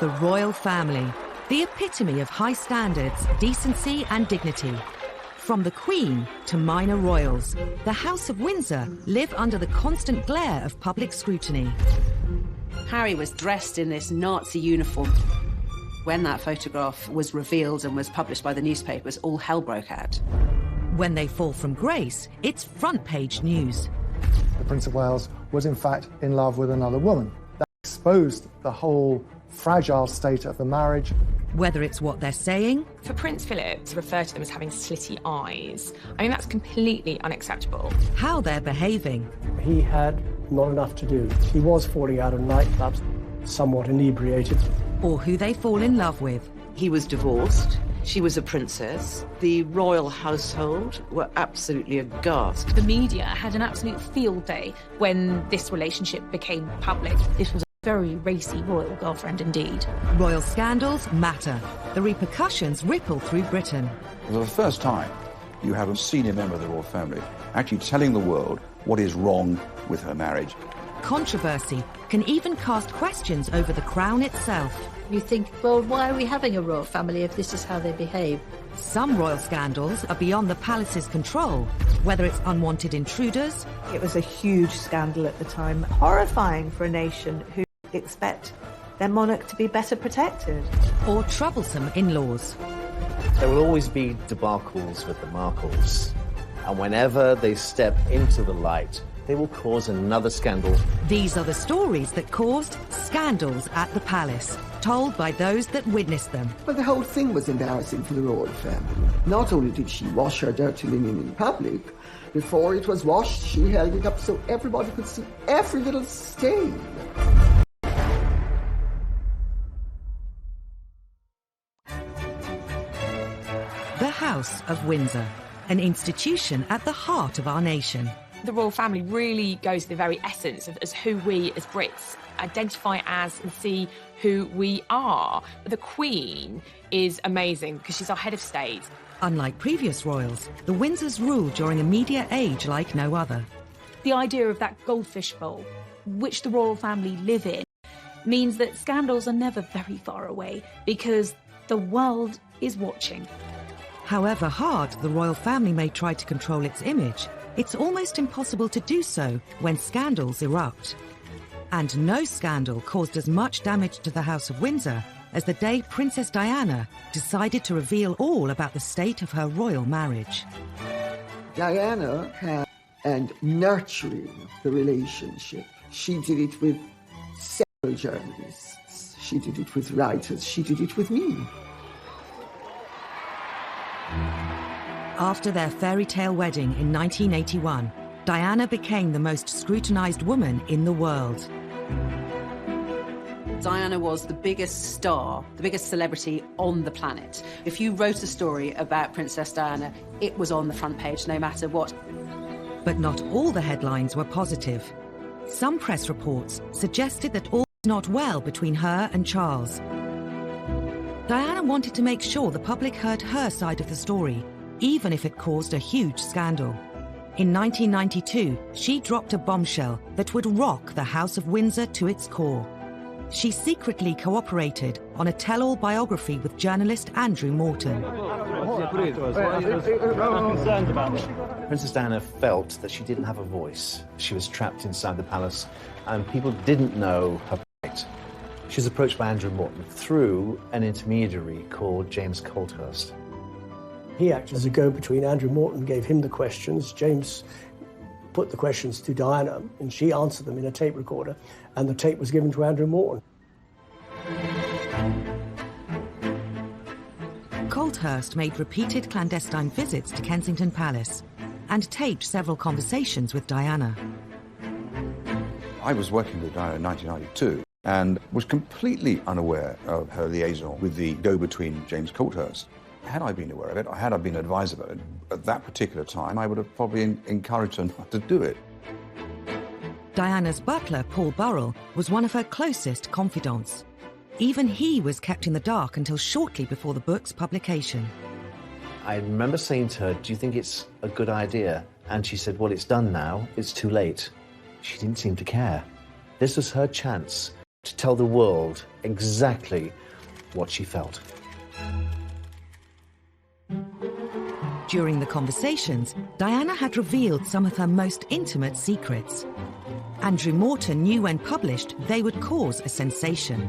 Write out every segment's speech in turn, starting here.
The royal family, the epitome of high standards, decency and dignity. From the Queen to minor royals, the House of Windsor live under the constant glare of public scrutiny. Harry was dressed in this Nazi uniform. When that photograph was revealed and was published by the newspapers, all hell broke out. When they fall from grace, it's front-page news. The Prince of Wales was in fact in love with another woman. That exposed the whole fragile state of the marriage. Whether it's what they're saying... For Prince Philip to refer to them as having slitty eyes, I mean, that's completely unacceptable. How they're behaving. He had not enough to do. He was falling out of nightclubs, somewhat inebriated. Or who they fall in love with. He was divorced. She was a princess. The royal household were absolutely aghast. The media had an absolute field day when this relationship became public. This was a very racy royal girlfriend indeed. Royal scandals matter. The repercussions ripple through Britain. For the first time, you have a senior member of the royal family actually telling the world what is wrong with her marriage. Controversy can even cast questions over the crown itself. You think, well, why are we having a royal family if this is how they behave? Some royal scandals are beyond the palace's control, whether it's unwanted intruders. It was a huge scandal at the time, horrifying for a nation who expect their monarch to be better protected. Or troublesome in-laws. There will always be debacles with the Markles, and whenever they step into the light, they will cause another scandal. These are the stories that caused scandals at the palace, told by those that witnessed them. But the whole thing was embarrassing for the royal family. Not only did she wash her dirty linen in public, before it was washed, she held it up so everybody could see every little stain. The House of Windsor, an institution at the heart of our nation. The royal family really goes to the very essence of as who we as Brits identify as and see who we are. The Queen is amazing because she's our head of state. Unlike previous royals, the Windsors rule during a media age like no other. The idea of that goldfish bowl, which the royal family live in, means that scandals are never very far away because the world is watching. However hard the royal family may try to control its image, it's almost impossible to do so when scandals erupt. And no scandal caused as much damage to the House of Windsor as the day Princess Diana decided to reveal all about the state of her royal marriage. Diana had and nurturing the relationship. She did it with several journalists. She did it with writers. She did it with me. After their fairy tale wedding in 1981, Diana became the most scrutinized woman in the world. Diana was the biggest star, the biggest celebrity on the planet. If you wrote a story about Princess Diana, it was on the front page, no matter what. But not all the headlines were positive. Some press reports suggested that all was not well between her and Charles. Diana wanted to make sure the public heard her side of the story, even if it caused a huge scandal. In 1992, she dropped a bombshell that would rock the House of Windsor to its core. She secretly cooperated on a tell-all biography with journalist Andrew Morton. Princess Diana felt that she didn't have a voice. She was trapped inside the palace, and people didn't know her plight. She was approached by Andrew Morton through an intermediary called James Colthurst. He acted as a go-between. Andrew Morton gave him the questions. James put the questions to Diana, and she answered them in a tape recorder, and the tape was given to Andrew Morton. Colthurst made repeated clandestine visits to Kensington Palace and taped several conversations with Diana. I was working with Diana in 1992 and was completely unaware of her liaison with the go-between James Colthurst. Had I been aware of it, or had I been advised about it, at that particular time, I would have probably encouraged her not to do it. Diana's butler, Paul Burrell, was one of her closest confidants. Even he was kept in the dark until shortly before the book's publication. I remember saying to her, "Do you think it's a good idea?" And she said, "Well, it's done now. It's too late." She didn't seem to care. This was her chance to tell the world exactly what she felt. During the conversations, Diana had revealed some of her most intimate secrets. Andrew Morton knew when published they would cause a sensation.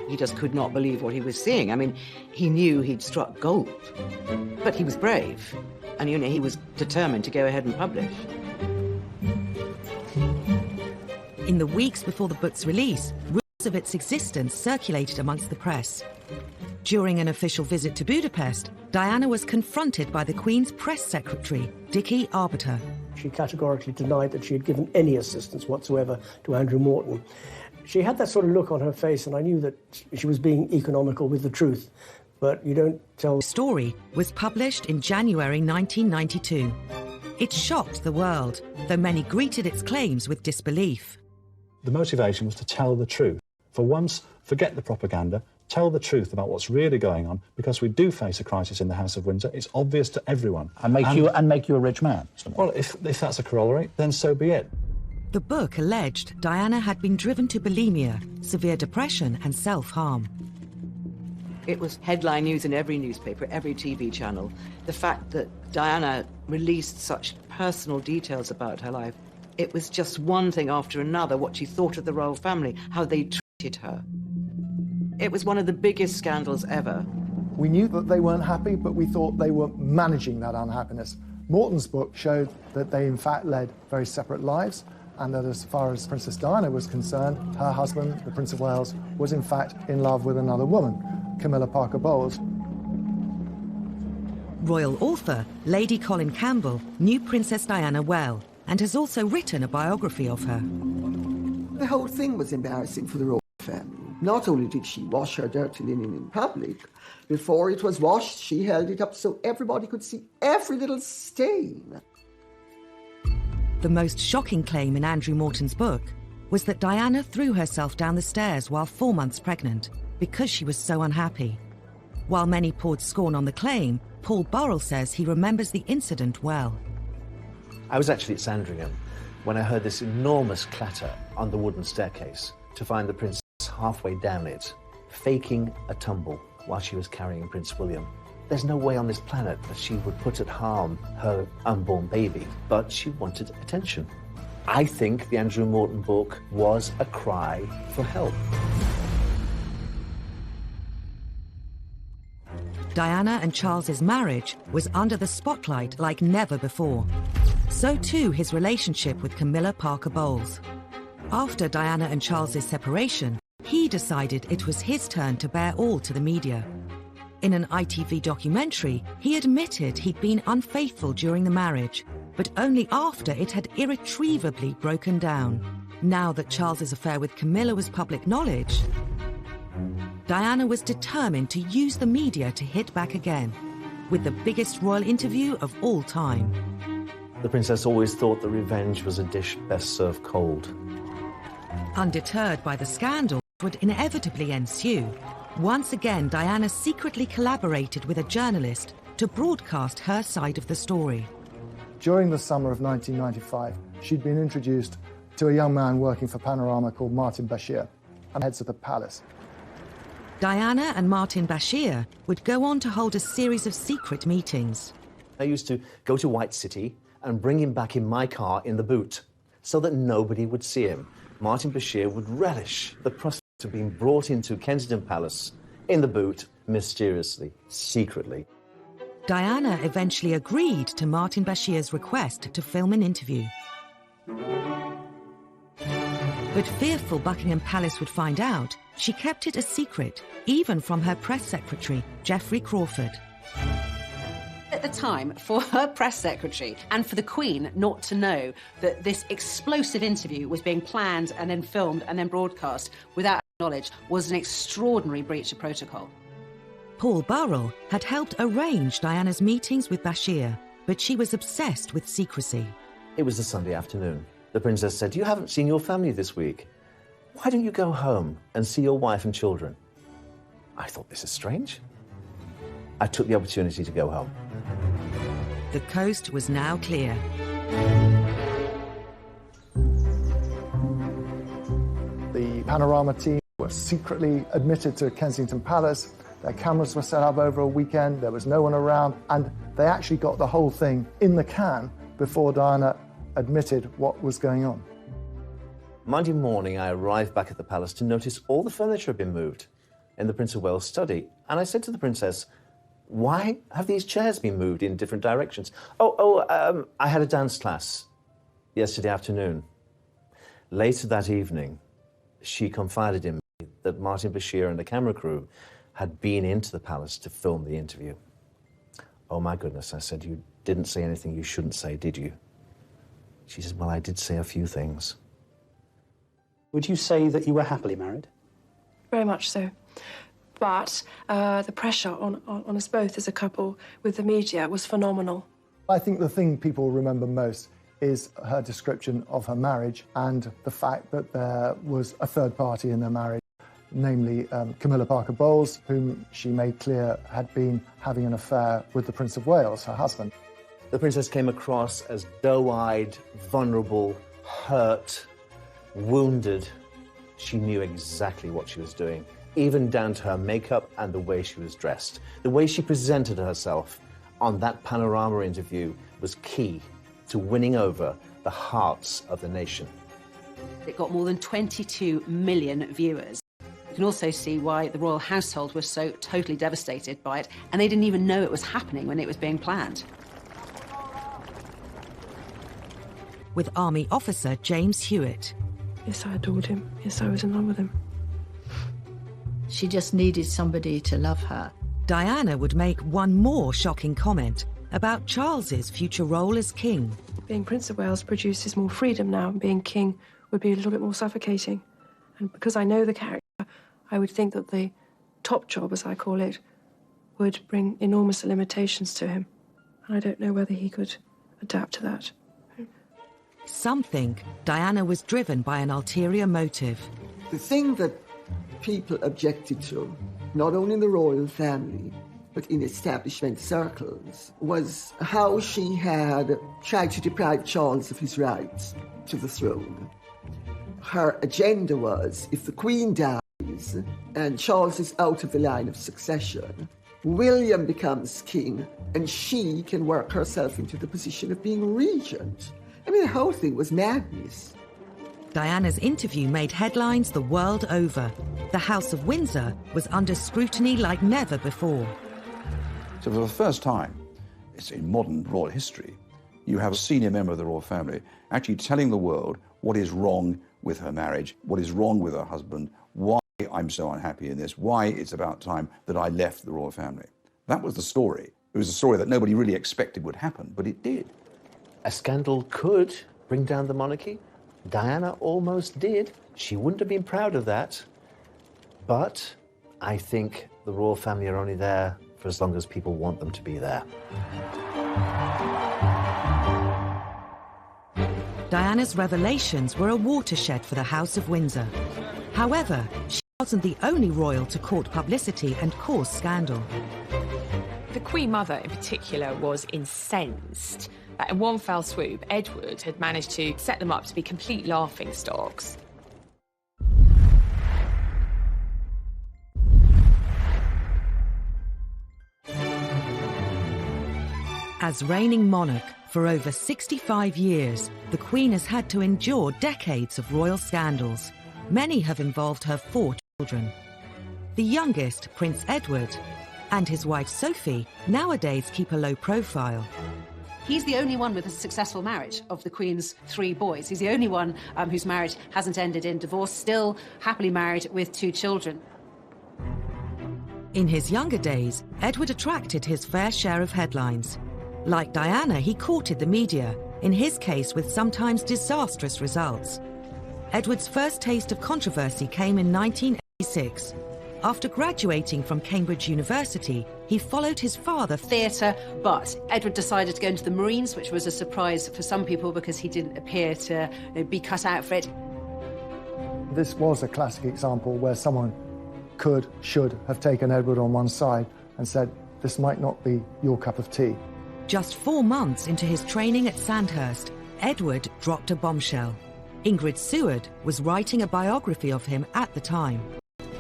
He just could not believe what he was seeing. I mean, he knew he'd struck gold, but he was brave, and he was determined to go ahead and publish. In the weeks before the book's release, rumours of its existence circulated amongst the press. During an official visit to Budapest, Diana was confronted by the Queen's press secretary, Dickie Arbiter. She categorically denied that she had given any assistance whatsoever to Andrew Morton. She had that sort of look on her face, and I knew that she was being economical with the truth. But you don't tell... The story was published in January 1992. It shocked the world, though many greeted its claims with disbelief. The motivation was to tell the truth. For once, forget the propaganda, tell the truth about what's really going on, because we do face a crisis in the House of Windsor. It's obvious to everyone. And make you a rich man. Well, if that's a corollary, then so be it. The book alleged Diana had been driven to bulimia, severe depression and self-harm. It was headline news in every newspaper, every TV channel. The fact that Diana released such personal details about her life, it was just one thing after another, what she thought of the royal family, how they treated her. It was one of the biggest scandals ever. We knew that they weren't happy, but we thought they were managing that unhappiness. Morton's book showed that they in fact led very separate lives, and that as far as Princess Diana was concerned, her husband, the Prince of Wales, was in fact in love with another woman, Camilla Parker Bowles. Royal author Lady Colin Campbell knew Princess Diana well and has also written a biography of her. The whole thing was embarrassing for the royal family. Not only did she wash her dirty linen in public, before it was washed, she held it up so everybody could see every little stain. The most shocking claim in Andrew Morton's book was that Diana threw herself down the stairs while 4 months pregnant because she was so unhappy. While many poured scorn on the claim, Paul Burrell says he remembers the incident well. I was actually at Sandringham when I heard this enormous clatter on the wooden staircase to find the princess halfway down it, faking a tumble while she was carrying Prince William. There's no way on this planet that she would put at harm her unborn baby, but she wanted attention. I think the Andrew Morton book was a cry for help. Diana and Charles's marriage was under the spotlight like never before. So too his relationship with Camilla Parker Bowles. After Diana and Charles's separation, he decided it was his turn to bear all to the media. In an ITV documentary, he admitted he'd been unfaithful during the marriage, but only after it had irretrievably broken down. Now that Charles's affair with Camilla was public knowledge, Diana was determined to use the media to hit back again, with the biggest royal interview of all time. The princess always thought that revenge was a dish best served cold. Undeterred by the scandal that would inevitably ensue, once again Diana secretly collaborated with a journalist to broadcast her side of the story. During the summer of 1995, she'd been introduced to a young man working for Panorama called Martin Bashir, and heads of the palace. Diana and Martin Bashir would go on to hold a series of secret meetings. I used to go to White City and bring him back in my car in the boot so that nobody would see him. Martin Bashir would relish the prospect of being brought into Kensington Palace in the boot, mysteriously, secretly. Diana eventually agreed to Martin Bashir's request to film an interview. But fearful Buckingham Palace would find out, she kept it a secret, even from her press secretary, Geoffrey Crawford. At the time, for her press secretary and for the Queen not to know that this explosive interview was being planned and then filmed and then broadcast without knowledge was an extraordinary breach of protocol. Paul Burrell had helped arrange Diana's meetings with Bashir, but she was obsessed with secrecy. It was a Sunday afternoon. The princess said, "You haven't seen your family this week. Why don't you go home and see your wife and children?" I thought, this is strange. I took the opportunity to go home. The coast was now clear. The Panorama team were secretly admitted to Kensington Palace. Their cameras were set up over a weekend. There was no one around. And they actually got the whole thing in the can before Diana admitted what was going on. Monday morning, I arrived back at the palace to notice all the furniture had been moved in the Prince of Wales' study. And I said to the princess, why have these chairs been moved in different directions? I had a dance class yesterday afternoon. Later that evening, she confided in me that Martin Bashir and the camera crew had been into the palace to film the interview. Oh my goodness, I said, you didn't say anything you shouldn't say, did you? She said, well, I did say a few things. Would you say that you were happily married? Very much so. But the pressure on us both as a couple with the media was phenomenal. I think the thing people remember most is her description of her marriage and the fact that there was a third party in their marriage, namely Camilla Parker Bowles, whom she made clear had been having an affair with the Prince of Wales, her husband. The princess came across as doe-eyed, vulnerable, hurt, wounded. She knew exactly what she was doing, even down to her makeup and the way she was dressed. The way she presented herself on that Panorama interview was key to winning over the hearts of the nation. It got more than 22 million viewers. You can also see why the royal household was so totally devastated by it, and they didn't even know it was happening when it was being planned. With Army officer James Hewitt. Yes, I adored him. Yes, I was in love with him. She just needed somebody to love her. Diana would make one more shocking comment about Charles's future role as king. Being Prince of Wales produces more freedom now, and being king would be a little bit more suffocating. And because I know the character, I would think that the top job, as I call it, would bring enormous limitations to him. And I don't know whether he could adapt to that. Some think Diana was driven by an ulterior motive. The thing that people objected to, not only in the royal family, but in establishment circles, was how she had tried to deprive Charles of his rights to the throne. Her agenda was, if the Queen dies and Charles is out of the line of succession, William becomes king and she can work herself into the position of being regent. I mean, the whole thing was madness. Diana's interview made headlines the world over. The House of Windsor was under scrutiny like never before. So for the first time, it's in modern royal history, you have a senior member of the royal family actually telling the world what is wrong with her marriage, what is wrong with her husband, why I'm so unhappy in this, why it's about time that I left the royal family. That was the story. It was a story that nobody really expected would happen, but it did. A scandal could bring down the monarchy. Diana almost did. She wouldn't have been proud of that. But I think the royal family are only there for as long as people want them to be there. Diana's revelations were a watershed for the House of Windsor. However, she wasn't the only royal to court publicity and cause scandal. The Queen Mother in particular was incensed that in one fell swoop, Edward had managed to set them up to be complete laughingstocks. As reigning monarch for over 65 years, the Queen has had to endure decades of royal scandals. Many have involved her 4 children. The youngest, Prince Edward, and his wife Sophie, nowadays keep a low profile. He's the only one with a successful marriage of the Queen's 3 boys. He's the only one whose marriage hasn't ended in divorce, still happily married with 2 children. In his younger days, Edward attracted his fair share of headlines. Like Diana, he courted the media, in his case with sometimes disastrous results. Edward's first taste of controversy came in 1986. After graduating from Cambridge University, he followed his father theatre, but Edward decided to go into the Marines, which was a surprise for some people because he didn't appear to be cut out for it. This was a classic example where someone should have taken Edward on one side and said, this might not be your cup of tea. Just 4 months into his training at Sandhurst, Edward dropped a bombshell. Ingrid Seward was writing a biography of him at the time.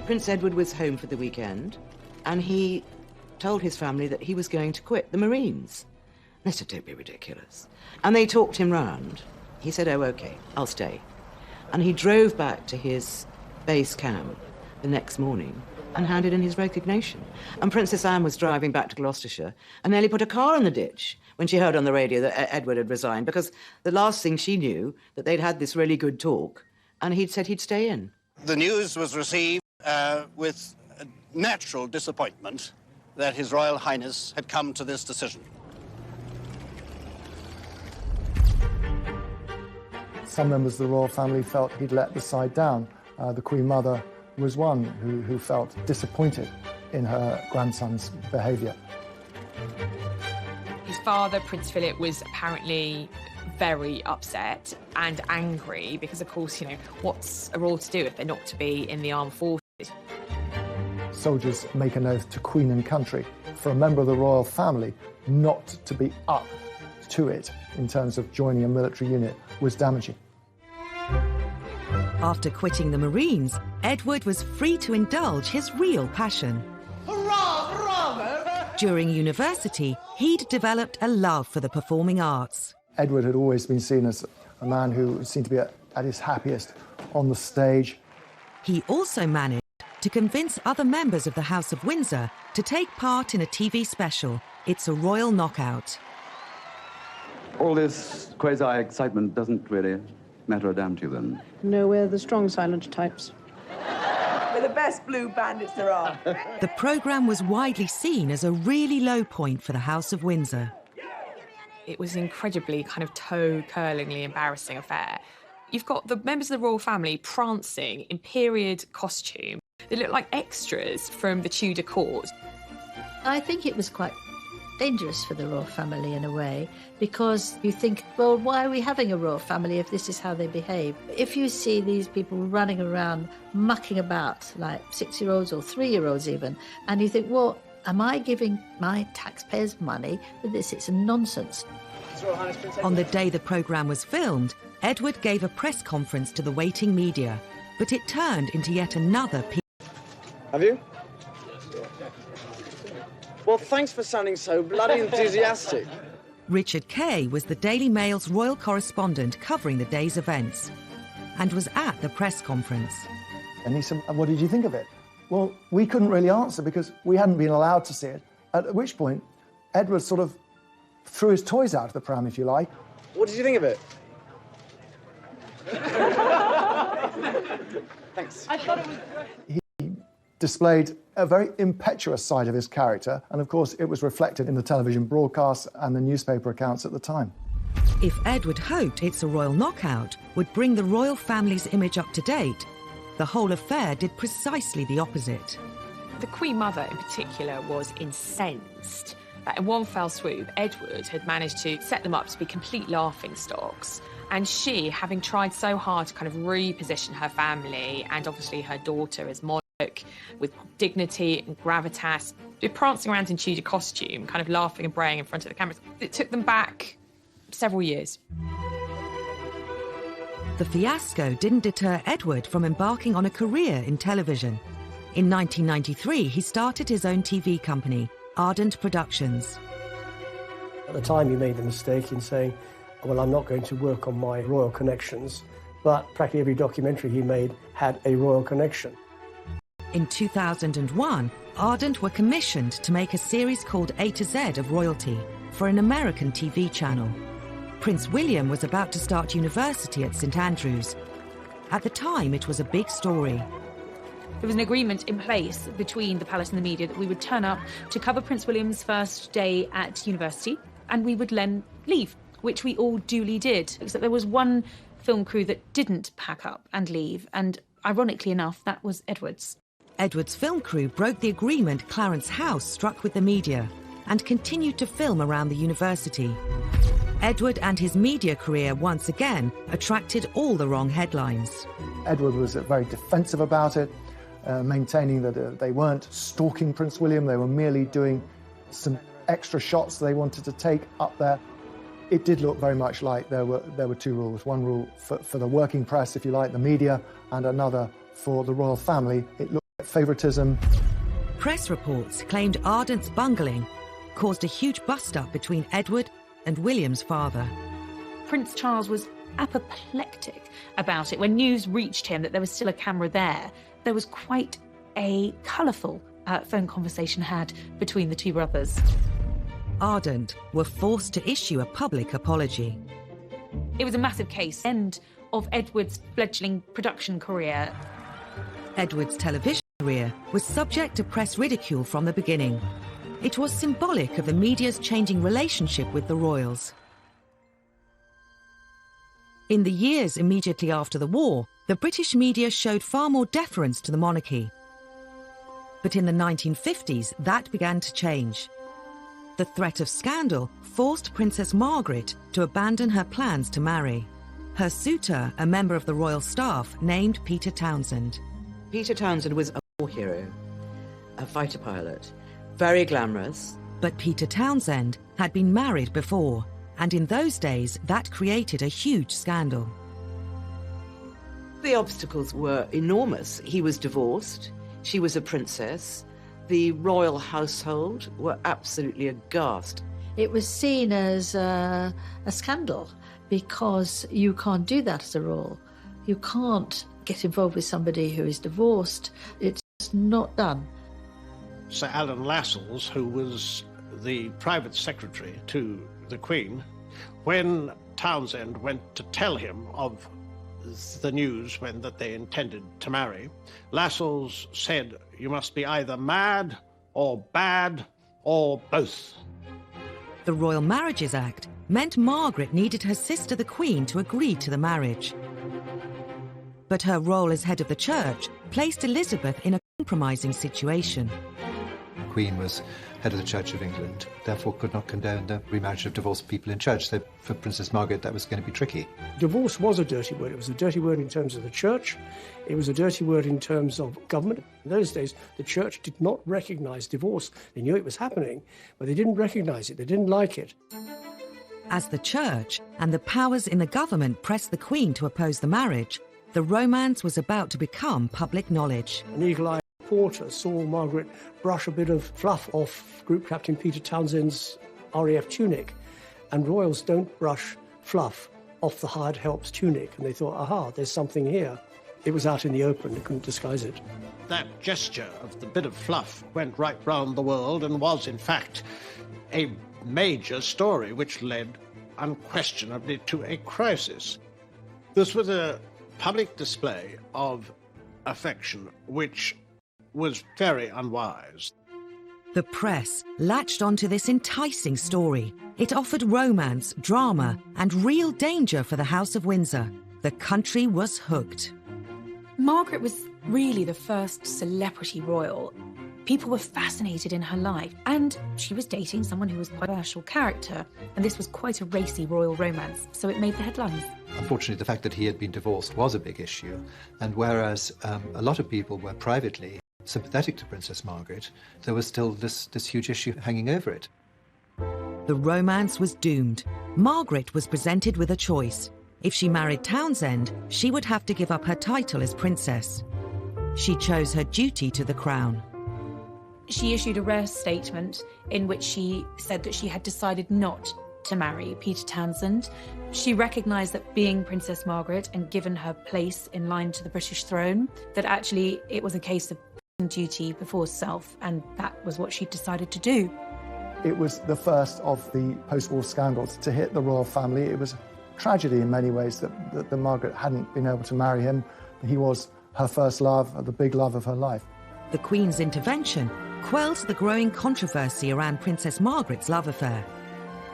Prince Edward was home for the weekend, and he told his family that he was going to quit the Marines. They said, don't be ridiculous. And they talked him round. He said, oh, OK, I'll stay. And he drove back to his base camp the next morning and handed in his resignation. And Princess Anne was driving back to Gloucestershire and nearly put a car in the ditch when she heard on the radio that Edward had resigned, because the last thing she knew, that they'd had this really good talk, and he'd said he'd stay in. The news was received with natural disappointment that His Royal Highness had come to this decision. Some members of the royal family felt he'd let the side down. The Queen Mother was one who felt disappointed in her grandson's behaviour. His father, Prince Philip, was apparently very upset and angry because, of course, you know, what's a royal to do if they're not to be in the armed forces? Soldiers make an oath to Queen and country. For a member of the royal family not to be up to it in terms of joining a military unit was damaging. After quitting the Marines, Edward was free to indulge his real passion. Hurrah, hurrah! During university, he'd developed a love for the performing arts. Edward had always been seen as a man who seemed to be at his happiest on the stage. He also managed to convince other members of the House of Windsor to take part in a TV special, It's a Royal Knockout. All this quasi-excitement doesn't really matter a damn to you, then? No, we're the strong silent types. We're the best blue bandits there are. The programme was widely seen as a really low point for the House of Windsor. It was an incredibly kind of toe-curlingly embarrassing affair. You've got the members of the royal family prancing in period costume. They look like extras from the Tudor court. I think it was quite dangerous for the royal family in a way, because you think, well, why are we having a royal family if this is how they behave? If you see these people running around, mucking about, like 6-year-olds or 3-year-olds even, and you think, well, am I giving my taxpayers money for this? It's nonsense. On the day the programme was filmed, Edward gave a press conference to the waiting media, but it turned into yet another Have you? Well, thanks for sounding so bloody enthusiastic. Richard Kay was the Daily Mail's royal correspondent covering the day's events and was at the press conference. And he said, what did you think of it? Well, we couldn't really answer because we hadn't been allowed to see it, at which point Edward sort of threw his toys out of the pram, if you like. What did you think of it? Thanks. I thought it was great. He displayed a very impetuous side of his character, and of course it was reflected in the television broadcasts and the newspaper accounts at the time. If Edward hoped It's a Royal Knockout would bring the royal family's image up to date, the whole affair did precisely the opposite. The Queen Mother in particular was incensed that in one fell swoop, Edward had managed to set them up to be complete laughingstocks. And she, having tried so hard to kind of reposition her family and obviously her daughter as monarch with dignity and gravitas, prancing around in Tudor costume, kind of laughing and braying in front of the cameras, it took them back several years. The fiasco didn't deter Edward from embarking on a career in television. In 1993, he started his own TV company, Ardent Productions. At the time, he made the mistake in saying, well, I'm not going to work on my royal connections, but practically every documentary he made had a royal connection. In 2001, Ardent were commissioned to make a series called A to Z of Royalty for an American TV channel. Prince William was about to start university at St Andrews. At the time, it was a big story. There was an agreement in place between the palace and the media that we would turn up to cover Prince William's first day at university, and we would then leave, which we all duly did, except there was one film crew that didn't pack up and leave, and ironically enough, that was Edward's. Edward's film crew broke the agreement Clarence House struck with the media and continued to film around the university. Edward and his media career once again attracted all the wrong headlines. Edward was very defensive about it, maintaining that they weren't stalking Prince William, they were merely doing some extra shots they wanted to take up there. It did look very much like there were two rules. One rule for the working press, if you like, the media, and another for the royal family. It looked favouritism. Press reports claimed Ardent's bungling caused a huge bust-up between Edward and William's father. Prince Charles was apoplectic about it. When news reached him that there was still a camera there, there was quite a colourful phone conversation had between the two brothers. Ardent were forced to issue a public apology. It was a massive case, end of Edward's fledgling production career. Edward's television career was subject to press ridicule from the beginning. It was symbolic of the media's changing relationship with the royals. In the years immediately after the war, the British media showed far more deference to the monarchy. But in the 1950s, that began to change. The threat of scandal forced Princess Margaret to abandon her plans to marry. Her suitor, a member of the royal staff, named Peter Townsend. Peter Townsend was a war hero, a fighter pilot, very glamorous. But Peter Townsend had been married before, and in those days that created a huge scandal. The obstacles were enormous. He was divorced, she was a princess, the royal household were absolutely aghast. It was seen as a scandal because you can't do that as a royal. You can't get involved with somebody who is divorced. It's not done. Sir Alan Lascelles, who was the private secretary to the Queen, when Townsend went to tell him of the news that they intended to marry, Lascelles said, "You must be either mad or bad or both." The Royal Marriages Act meant Margaret needed her sister the Queen to agree to the marriage. But her role as head of the church placed Elizabeth in a compromising situation. The Queen was head of the Church of England, therefore could not condone the remarriage of divorced people in church. So for Princess Margaret, that was going to be tricky. Divorce was a dirty word. It was a dirty word in terms of the church. It was a dirty word in terms of government. In those days, the church did not recognise divorce. They knew it was happening, but they didn't recognise it. They didn't like it. As the church and the powers in the government pressed the Queen to oppose the marriage, the romance was about to become public knowledge. An eagle-eyed reporter saw Margaret brush a bit of fluff off Group Captain Peter Townsend's RAF tunic, and royals don't brush fluff off the hired help's tunic, and they thought, aha, there's something here. It was out in the open, they couldn't disguise it. That gesture of the bit of fluff went right round the world and was, in fact, a major story which led unquestionably to a crisis. This was a public display of affection which was very unwise. The press latched onto this enticing story. It offered romance, drama, and real danger for the House of Windsor. The country was hooked. Margaret was really the first celebrity royal. People were fascinated in her life, and she was dating someone who was quite a controversial character, and this was quite a racy royal romance, so it made the headlines. Unfortunately, the fact that he had been divorced was a big issue, and whereas a lot of people were privately sympathetic to Princess Margaret, there was still this huge issue hanging over it. The romance was doomed. Margaret was presented with a choice. If she married Townsend, she would have to give up her title as princess. She chose her duty to the crown. She issued a rare statement in which she said that she had decided not to marry Peter Townsend. She recognised that being Princess Margaret and given her place in line to the British throne, that actually it was a case of duty before self, and that was what she decided to do. It was the first of the post-war scandals to hit the royal family. It was a tragedy in many ways that Margaret hadn't been able to marry him. He was her first love, the big love of her life. The Queen's intervention quelled the growing controversy around Princess Margaret's love affair.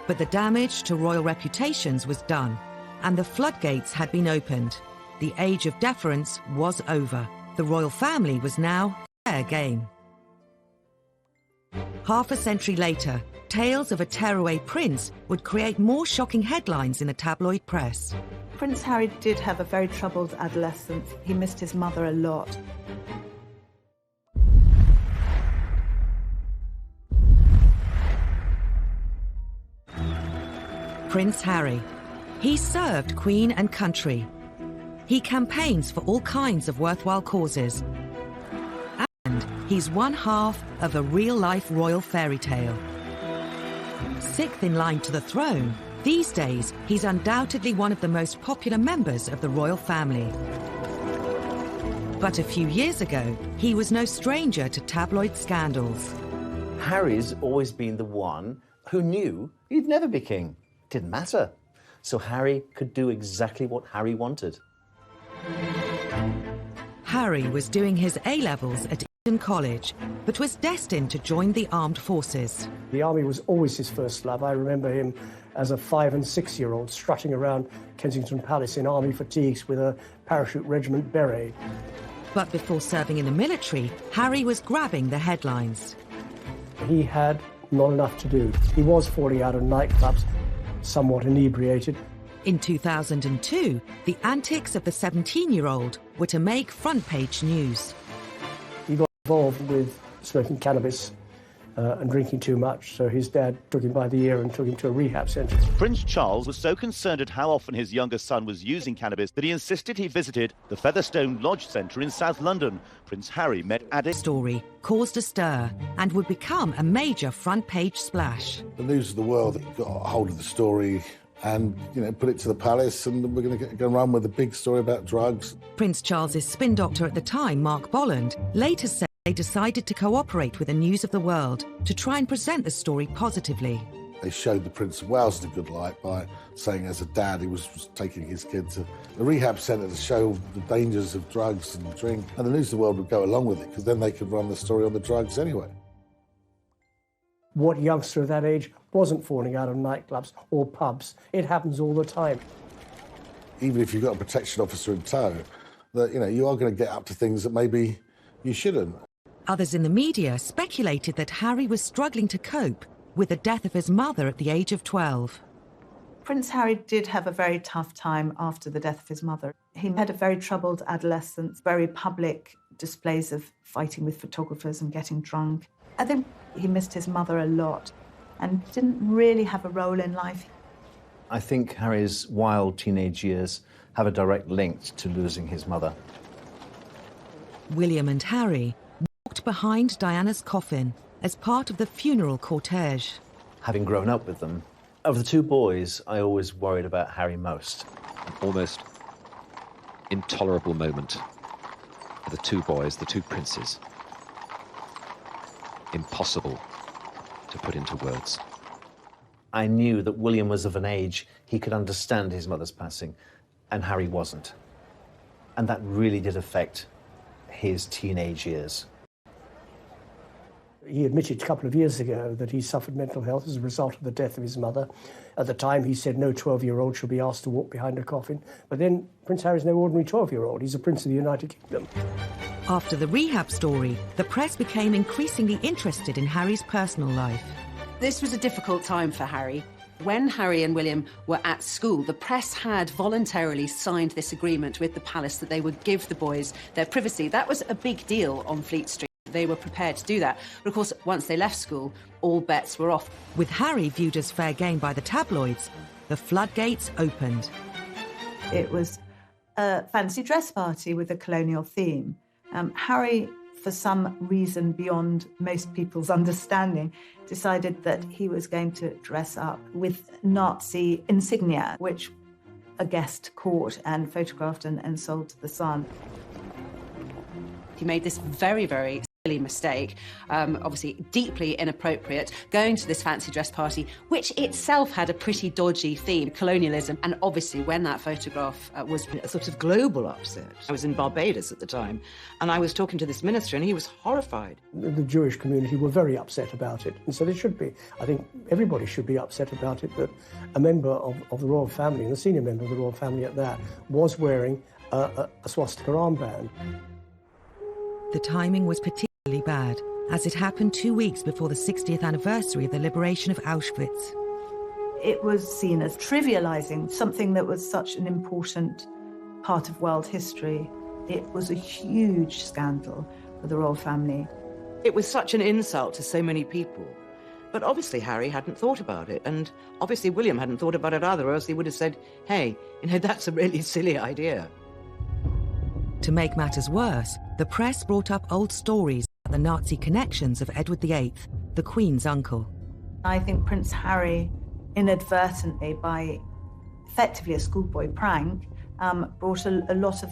But the damage to royal reputations was done, and the floodgates had been opened. The age of deference was over. The royal family was now fair game. Half a century later, tales of a tearaway prince would create more shocking headlines in the tabloid press. Prince Harry did have a very troubled adolescence. He missed his mother a lot. Prince Harry. He served Queen and country. He campaigns for all kinds of worthwhile causes. And he's one half of a real-life royal fairy tale. Sixth in line to the throne, these days he's undoubtedly one of the most popular members of the royal family. But a few years ago, he was no stranger to tabloid scandals. Harry's always been the one who knew he'd never be king. Didn't matter. So Harry could do exactly what Harry wanted. Harry was doing his A-levels at Eton College, but was destined to join the armed forces. The army was always his first love. I remember him as a 5- and 6-year-old strutting around Kensington Palace in army fatigues with a parachute regiment beret. But before serving in the military, Harry was grabbing the headlines. He had not enough to do. He was falling out of nightclubs, somewhat inebriated. In 2002, the antics of the 17-year-old were to make front-page news. He got involved with smoking cannabis and drinking too much, so his dad took him by the ear and took him to a rehab centre. Prince Charles was so concerned at how often his younger son was using cannabis that he insisted he visited the Featherstone Lodge Centre in South London. Prince Harry met addicts. Story caused a stir and would become a major front-page splash. The News of the World got a hold of the story and, put it to the palace, and we're going to go and run with a big story about drugs. Prince Charles's spin doctor at the time, Mark Bolland, later said they decided to cooperate with the News of the World to try and present the story positively. They showed the Prince of Wales in a good light by saying as a dad he was taking his kid to the rehab centre to show the dangers of drugs and drink. And the News of the World would go along with it because then they could run the story on the drugs anyway. What youngster of that age wasn't falling out of nightclubs or pubs? It happens all the time. Even if you've got a protection officer in tow, that you are going to get up to things that maybe you shouldn't. Others in the media speculated that Harry was struggling to cope with the death of his mother at the age of 12. Prince Harry did have a very tough time after the death of his mother. He had a very troubled adolescence, very public displays of fighting with photographers and getting drunk. I think he missed his mother a lot and didn't really have a role in life. I think Harry's wild teenage years have a direct link to losing his mother. William and Harry walked behind Diana's coffin as part of the funeral cortege. Having grown up with them, of the two boys, I always worried about Harry most. An almost intolerable moment for the two boys, the two princes. Impossible to put into words. I knew that William was of an age he could understand his mother's passing, and Harry wasn't. And that really did affect his teenage years. He admitted a couple of years ago that he suffered mental health as a result of the death of his mother. At the time, he said no 12-year-old should be asked to walk behind a coffin. But then Prince Harry's no ordinary 12-year-old. He's a prince of the United Kingdom. After the rehab story, the press became increasingly interested in Harry's personal life. This was a difficult time for Harry. When Harry and William were at school, the press had voluntarily signed this agreement with the palace that they would give the boys their privacy. That was a big deal on Fleet Street. They were prepared to do that. But of course, once they left school, all bets were off. With Harry viewed as fair game by the tabloids, the floodgates opened. It was a fancy dress party with a colonial theme. Harry, for some reason beyond most people's understanding, decided that he was going to dress up with Nazi insignia, which a guest caught and photographed and sold to the Sun. He made this very, very silly mistake, obviously deeply inappropriate, going to this fancy dress party, which itself had a pretty dodgy theme, colonialism. And obviously when that photograph was a sort of global upset. I was in Barbados at the time, and I was talking to this minister, and he was horrified. The Jewish community were very upset about it, and so they should be. I think everybody should be upset about it, that a member of the royal family, and a senior member of the royal family at that, was wearing a swastika armband. The timing was particularly bad, as it happened 2 weeks before the 60th anniversary of the liberation of Auschwitz. It was seen as trivialising something that was such an important part of world history. It was a huge scandal for the royal family. It was such an insult to so many people. But obviously Harry hadn't thought about it, and obviously William hadn't thought about it either, or else he would have said, hey, that's a really silly idea. To make matters worse, the press brought up old stories about the Nazi connections of Edward VIII, the Queen's uncle. I think Prince Harry, inadvertently, by effectively a schoolboy prank, brought a lot of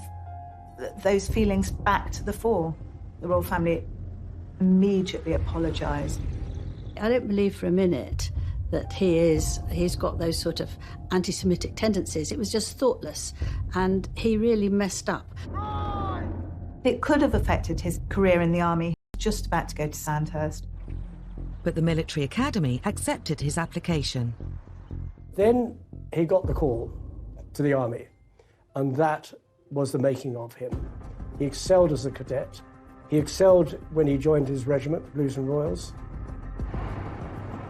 those feelings back to the fore. The royal family immediately apologised. I don't believe for a minute that he's got those sort of anti-Semitic tendencies. It was just thoughtless, and he really messed up. It could have affected his career in the army. He was just about to go to Sandhurst. But the military academy accepted his application. Then he got the call to the army, and that was the making of him. He excelled as a cadet. He excelled when he joined his regiment, the Blues and Royals.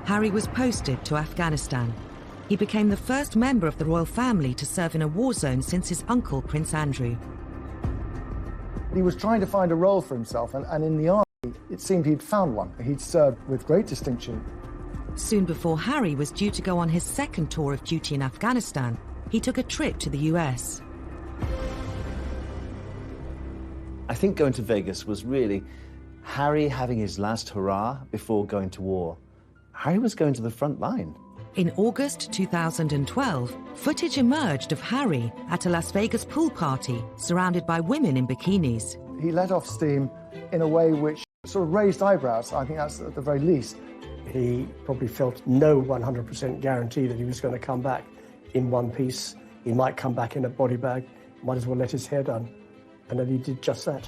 Harry was posted to Afghanistan. He became the first member of the royal family to serve in a war zone since his uncle, Prince Andrew. He was trying to find a role for himself, and in the army, it seemed he'd found one. He'd served with great distinction. Soon before Harry was due to go on his second tour of duty in Afghanistan, he took a trip to the US. I think going to Vegas was really Harry having his last hurrah before going to war. Harry was going to the front line. In August 2012, footage emerged of Harry at a Las Vegas pool party surrounded by women in bikinis. He let off steam in a way which sort of raised eyebrows. I think that's at the very least. He probably felt no 100% guarantee that he was going to come back in one piece. He might come back in a body bag, might as well let his hair done. And then he did just that.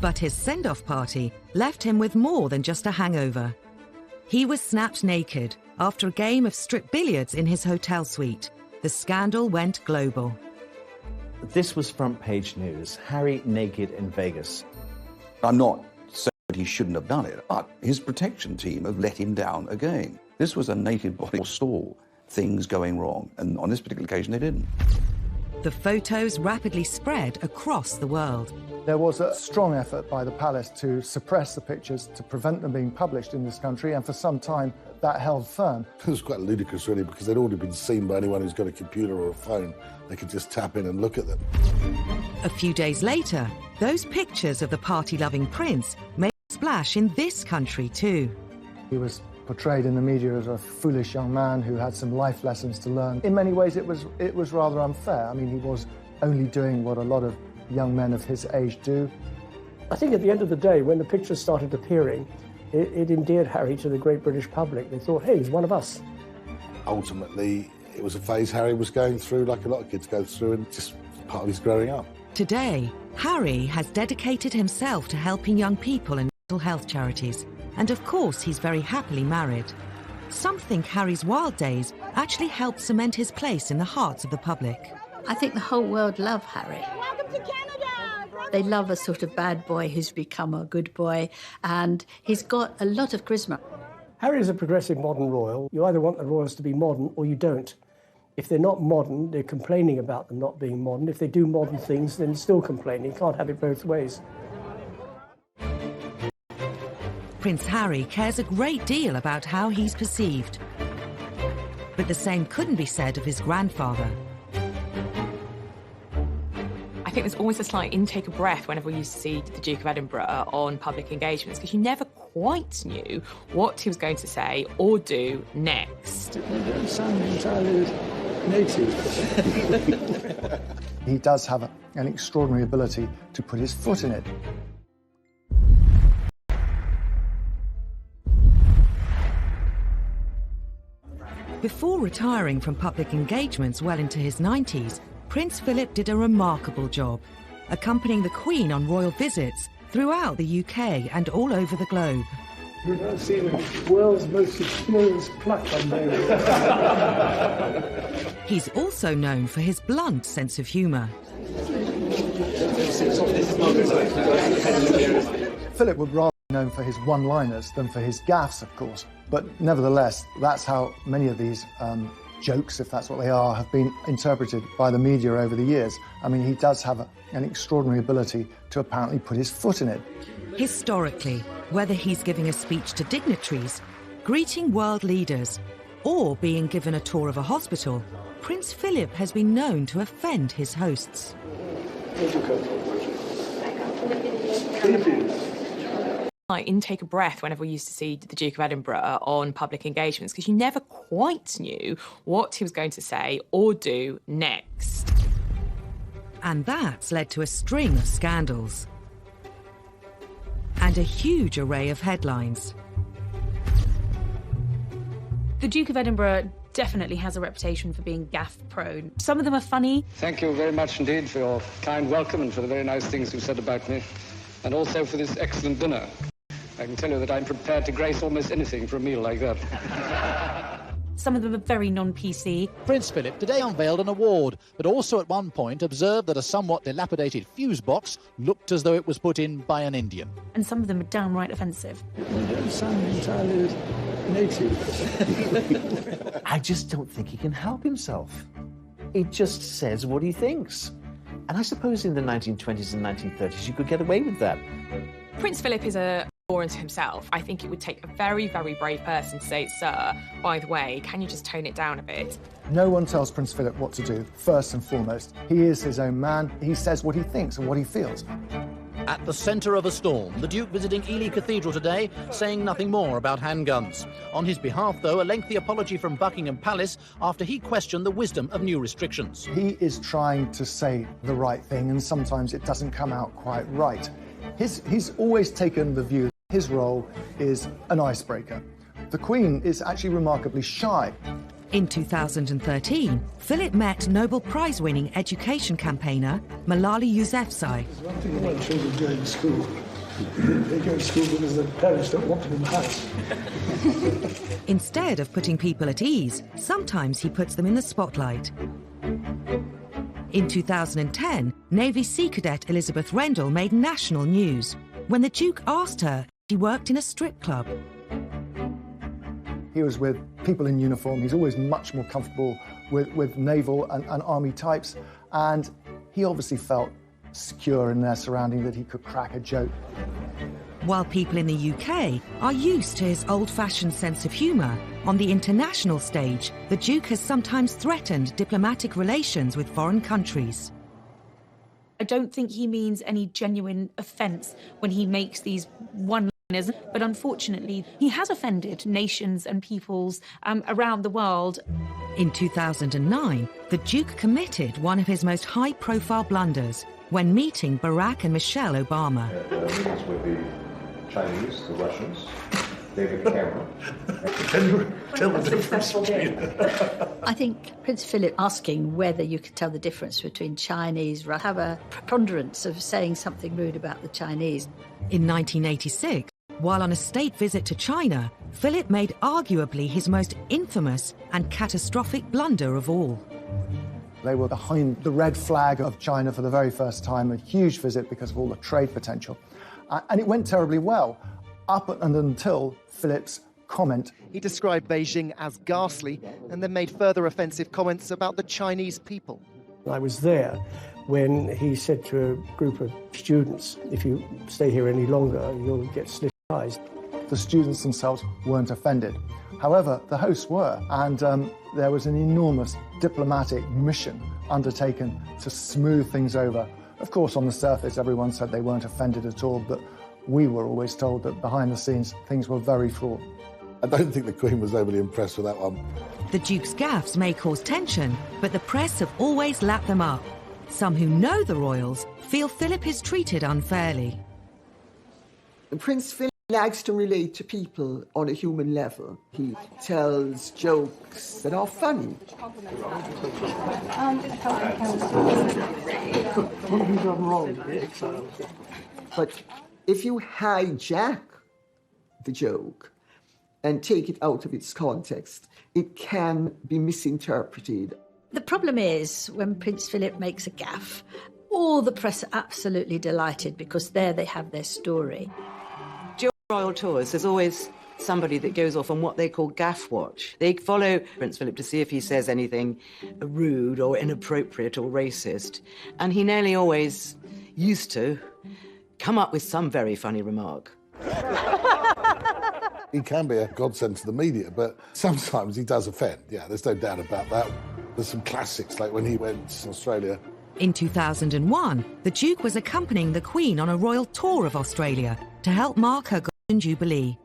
But his send-off party left him with more than just a hangover. He was snapped naked after a game of strip billiards in his hotel suite. The scandal went global. This was front page news. Harry naked in Vegas. I'm not saying that he shouldn't have done it, but his protection team have let him down again. This was a naked body stall, things going wrong, and on this particular occasion they didn't. The photos rapidly spread across the world. There was a strong effort by the palace to suppress the pictures, to prevent them being published in this country, and for some time that held firm. It was quite ludicrous, really, because they'd already been seen by anyone who's got a computer or a phone. They could just tap in and look at them. A few days later, those pictures of the party-loving prince made a splash in this country too. He was portrayed in the media as a foolish young man who had some life lessons to learn. In many ways, it was rather unfair. I mean, he was only doing what a lot of young men of his age do. I think at the end of the day, when the pictures started appearing, it endeared Harry to the great British public. They thought, hey, he's one of us. Ultimately, it was a phase Harry was going through, like a lot of kids go through, and just part of his growing up. Today, Harry has dedicated himself to helping young people and mental health charities. And of course, he's very happily married. Some think Harry's wild days actually helped cement his place in the hearts of the public. I think the whole world love Harry. Welcome to Canada! They love a sort of bad boy who's become a good boy, and he's got a lot of charisma. Harry is a progressive modern royal. You either want the royals to be modern or you don't. If they're not modern, they're complaining about them not being modern. If they do modern things, then still complaining. You can't have it both ways. Prince Harry cares a great deal about how he's perceived. But the same couldn't be said of his grandfather. I think there's always a slight intake of breath whenever we used to see the Duke of Edinburgh on public engagements, because you never quite knew what he was going to say or do next. They don't sound entirely native. He does have an extraordinary ability to put his foot in it. Before retiring from public engagements well into his 90s, Prince Philip did a remarkable job, accompanying the Queen on royal visits throughout the UK and all over the globe. You've not seen the world's most experienced pluck on there. He's also known for his blunt sense of humour. Philip would rather be known for his one-liners than for his gaffes, of course. But nevertheless, that's how many of these jokes, if that's what they are, have been interpreted by the media over the years. I mean, he does have an extraordinary ability to apparently put his foot in it. Historically, whether he's giving a speech to dignitaries, greeting world leaders, or being given a tour of a hospital, Prince Philip has been known to offend his hosts. Philippines. like intake of breath whenever we used to see the Duke of Edinburgh on public engagements, because you never quite knew what he was going to say or do next. And that's led to a string of scandals and a huge array of headlines. The Duke of Edinburgh definitely has a reputation for being gaffe-prone. Some of them are funny. Thank you very much indeed for your kind welcome and for the very nice things you said about me, and also for this excellent dinner. I can tell you that I'm prepared to grace almost anything for a meal like that. Some of them are very non-PC. Prince Philip today unveiled an award, but also at one point observed that a somewhat dilapidated fuse box looked as though it was put in by an Indian. And some of them are downright offensive. You don't sound entirely native. I just don't think he can help himself. He just says what he thinks. And I suppose in the 1920s and 1930s you could get away with that. Prince Philip is a law unto himself. I think it would take a very, very brave person to say, sir, by the way, can you just tone it down a bit? No one tells Prince Philip what to do, first and foremost. He is his own man. He says what he thinks and what he feels. At the centre of a storm, the Duke visiting Ely Cathedral today, saying nothing more about handguns. On his behalf, though, a lengthy apology from Buckingham Palace after he questioned the wisdom of new restrictions. He is trying to say the right thing, and sometimes it doesn't come out quite right. He's always taken the view that his role is an icebreaker. The Queen is actually remarkably shy. In 2013, Philip met Nobel Prize-winning education campaigner Malala Yousafzai. One thing about children going to school. They go to school because their parents don't want them in the house. Instead of putting people at ease, sometimes he puts them in the spotlight. In 2010, Navy Sea Cadet Elizabeth Rendell made national news when the Duke asked her if she worked in a strip club. He was with people in uniform. He's always much more comfortable with naval and army types, and he obviously felt secure in their surrounding that he could crack a joke. While people in the UK are used to his old-fashioned sense of humour, on the international stage, the Duke has sometimes threatened diplomatic relations with foreign countries. I don't think he means any genuine offence when he makes these one-liners, but unfortunately, he has offended nations and peoples around the world. In 2009, the Duke committed one of his most high-profile blunders when meeting Barack and Michelle Obama. Meetings with the Chinese, the Russians, David Cameron. Tell the difference between I think Prince Philip asking whether you could tell the difference between Chinese, have a preponderance of saying something rude about the Chinese. In 1986, while on a state visit to China, Philip made arguably his most infamous and catastrophic blunder of all. They were behind the red flag of China for the very first time, a huge visit because of all the trade potential. And it went terribly well, up and until Philip's comment. He described Beijing as ghastly and then made further offensive comments about the Chinese people. I was there when he said to a group of students, if you stay here any longer, you'll get slit eyes. The students themselves weren't offended. However, the hosts were, and there was an enormous diplomatic mission undertaken to smooth things over. Of course, on the surface, everyone said they weren't offended at all, but we were always told that behind the scenes, things were very fraught. I don't think the Queen was overly impressed with that one. The Duke's gaffes may cause tension, but the press have always lapped them up. Some who know the royals feel Philip is treated unfairly. Prince Philip likes to relate to people on a human level. He tells jokes that are funny. What have you done wrong to be exiled? But if you hijack the joke and take it out of its context, it can be misinterpreted. The problem is when Prince Philip makes a gaffe, all the press are absolutely delighted because there they have their story. During royal tours, there's always somebody that goes off on what they call gaff watch. They follow Prince Philip to see if he says anything rude or inappropriate or racist. And he nearly always used to come up with some very funny remark. He can be a godsend to the media, but sometimes he does offend. Yeah, there's no doubt about that. There's some classics, like when he went to Australia. In 2001, the Duke was accompanying the Queen on a royal tour of Australia to help mark her Jubilee.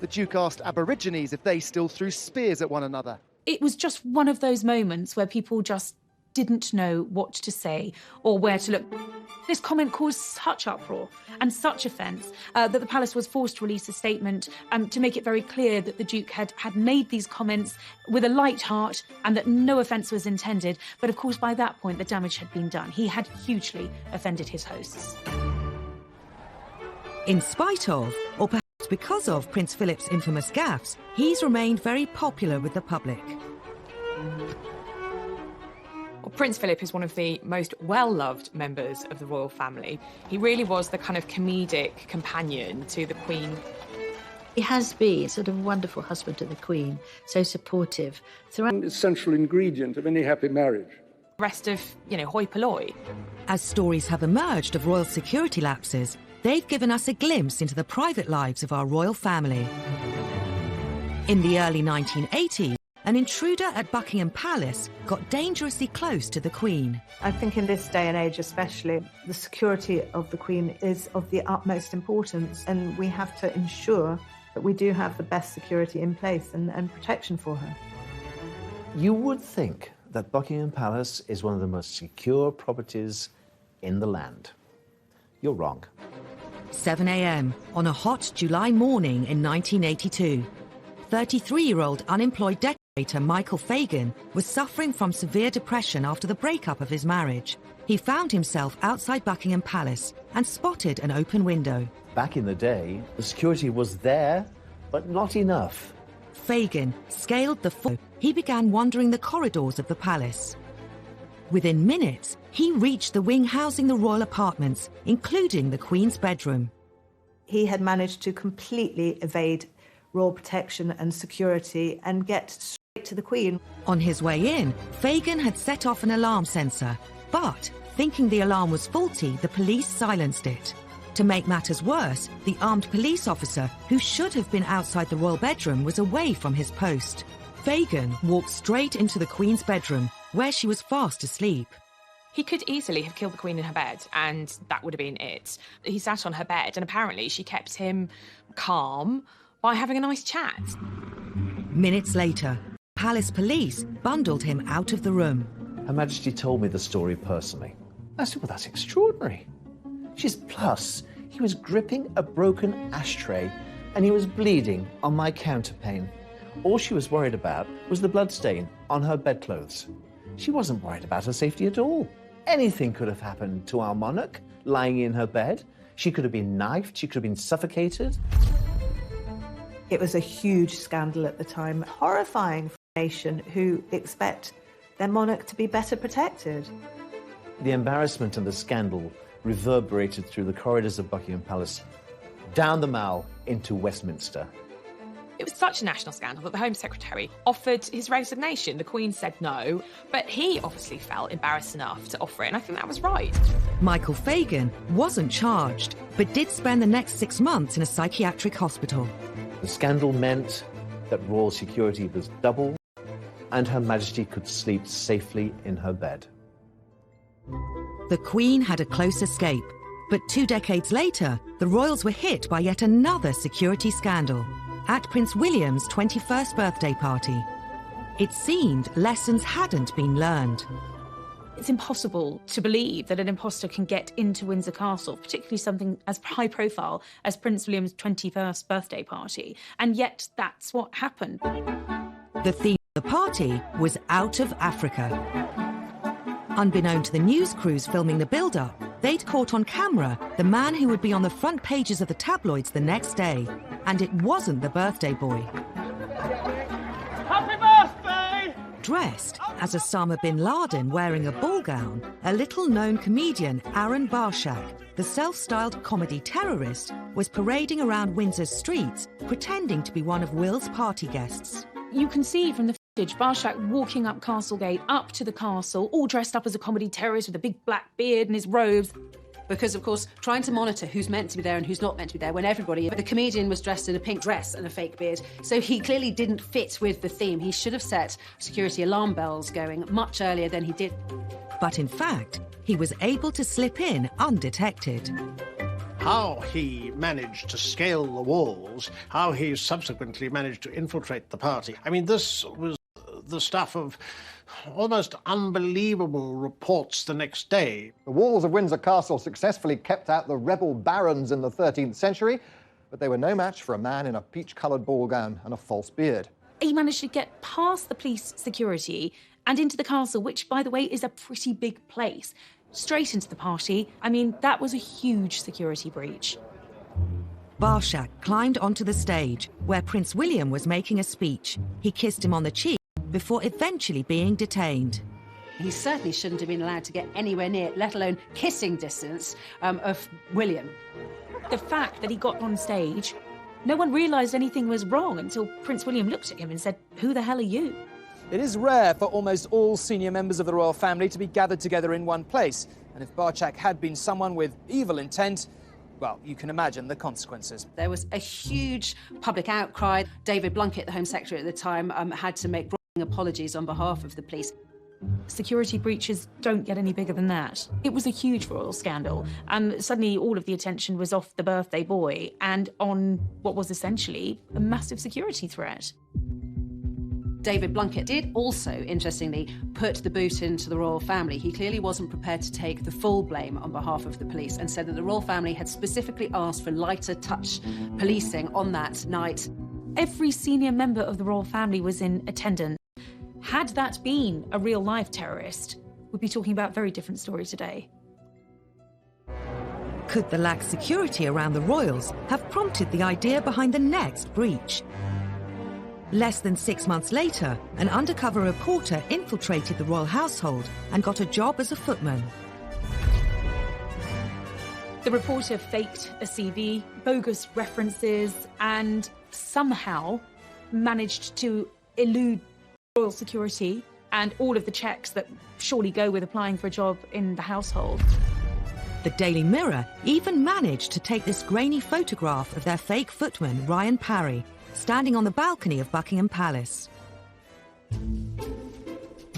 The Duke asked Aborigines if they still threw spears at one another. It was just one of those moments where people just didn't know what to say or where to look. This comment caused such uproar and such offence that the palace was forced to release a statement to make it very clear that the Duke had made these comments with a light heart and that no offence was intended. But of course, by that point, the damage had been done. He had hugely offended his hosts. In spite of, or perhaps because of Prince Philip's infamous gaffes, he's remained very popular with the public. Well, Prince Philip is one of the most well-loved members of the royal family. He really was the kind of comedic companion to the Queen. He has been sort of a wonderful husband to the Queen, so supportive throughout. Essential ingredient of any happy marriage. The rest of, hoi polloi. As stories have emerged of royal security lapses, they've given us a glimpse into the private lives of our royal family. In the early 1980s, an intruder at Buckingham Palace got dangerously close to the Queen. I think in this day and age especially, the security of the Queen is of the utmost importance, and we have to ensure that we do have the best security in place and protection for her. You would think that Buckingham Palace is one of the most secure properties in the land. You're wrong. 7 a.m. on a hot July morning in 1982. 33-year-old unemployed decorator Michael Fagan was suffering from severe depression after the breakup of his marriage. He found himself outside Buckingham Palace and spotted an open window. Back in the day, the security was there, but not enough. Fagan scaled the floor. He began wandering the corridors of the palace. Within minutes, he reached the wing housing the royal apartments, including the Queen's bedroom. He had managed to completely evade royal protection and security and get straight to the Queen. On his way in, Fagan had set off an alarm sensor, but thinking the alarm was faulty, the police silenced it. To make matters worse, the armed police officer, who should have been outside the royal bedroom, was away from his post. Fagan walked straight into the Queen's bedroom, where she was fast asleep. He could easily have killed the Queen in her bed, and that would have been it. He sat on her bed, and apparently she kept him calm by having a nice chat. Minutes later, palace police bundled him out of the room. Her Majesty told me the story personally. I said, well, that's extraordinary. She said, plus, he was gripping a broken ashtray and he was bleeding on my counterpane. All she was worried about was the bloodstain on her bedclothes. She wasn't worried about her safety at all. Anything could have happened to our monarch lying in her bed. She could have been knifed, she could have been suffocated. It was a huge scandal at the time, horrifying for a nation who expect their monarch to be better protected. The embarrassment and the scandal reverberated through the corridors of Buckingham Palace, down the Mall into Westminster. It was such a national scandal that the Home Secretary offered his resignation. The Queen said no, but he obviously felt embarrassed enough to offer it, and I think that was right. Michael Fagan wasn't charged, but did spend the next 6 months in a psychiatric hospital. The scandal meant that royal security was doubled, and Her Majesty could sleep safely in her bed. The Queen had a close escape, but 2 decades later, the royals were hit by yet another security scandal at Prince William's 21st birthday party. It seemed lessons hadn't been learned. It's impossible to believe that an imposter can get into Windsor Castle, particularly something as high profile as Prince William's 21st birthday party, and yet that's what happened. The theme of the party was out of Africa. Unbeknown to the news crews filming the build-up, they'd caught on camera the man who would be on the front pages of the tabloids the next day. And it wasn't the birthday boy. Happy birthday! Dressed as Osama bin Laden wearing a ball gown, a little-known comedian, Aaron Barshak, the self-styled comedy terrorist, was parading around Windsor's streets, pretending to be one of Will's party guests. You can see from the footage Barshak walking up Castlegate, up to the castle, all dressed up as a comedy terrorist with a big black beard and his robes. Because, of course, trying to monitor who's meant to be there and who's not meant to be there when everybody... The comedian was dressed in a pink dress and a fake beard, so he clearly didn't fit with the theme. He should have set security alarm bells going much earlier than he did. But in fact, he was able to slip in undetected. How he managed to scale the walls, how he subsequently managed to infiltrate the party. I mean, this was the stuff of almost unbelievable reports the next day. The walls of Windsor Castle successfully kept out the rebel barons in the 13th century, but they were no match for a man in a peach-coloured ball gown and a false beard. He managed to get past the police security and into the castle, which, by the way, is a pretty big place. Straight into the party. I mean, that was a huge security breach. Barshak climbed onto the stage, where Prince William was making a speech. He kissed him on the cheek before eventually being detained. He certainly shouldn't have been allowed to get anywhere near, let alone kissing distance, of William. The fact that he got on stage, no one realised anything was wrong until Prince William looked at him and said, "Who the hell are you?" It is rare for almost all senior members of the royal family to be gathered together in one place. And if Barshak had been someone with evil intent, well, you can imagine the consequences. There was a huge public outcry. David Blunkett, the Home Secretary at the time, had to make apologies on behalf of the police. Security breaches don't get any bigger than that. It was a huge royal scandal, and suddenly all of the attention was off the birthday boy and on what was essentially a massive security threat. David Blunkett did also, interestingly, put the boot into the royal family. He clearly wasn't prepared to take the full blame on behalf of the police and said that the royal family had specifically asked for lighter touch policing on that night. Every senior member of the royal family was in attendance. Had that been a real-life terrorist, we'd be talking about a very different story today. Could the lax security around the royals have prompted the idea behind the next breach? Less than 6 months later, an undercover reporter infiltrated the royal household and got a job as a footman. The reporter faked a CV, bogus references, and somehow managed to elude royal security and all of the checks that surely go with applying for a job in the household. The Daily Mirror even managed to take this grainy photograph of their fake footman, Ryan Parry, standing on the balcony of Buckingham Palace.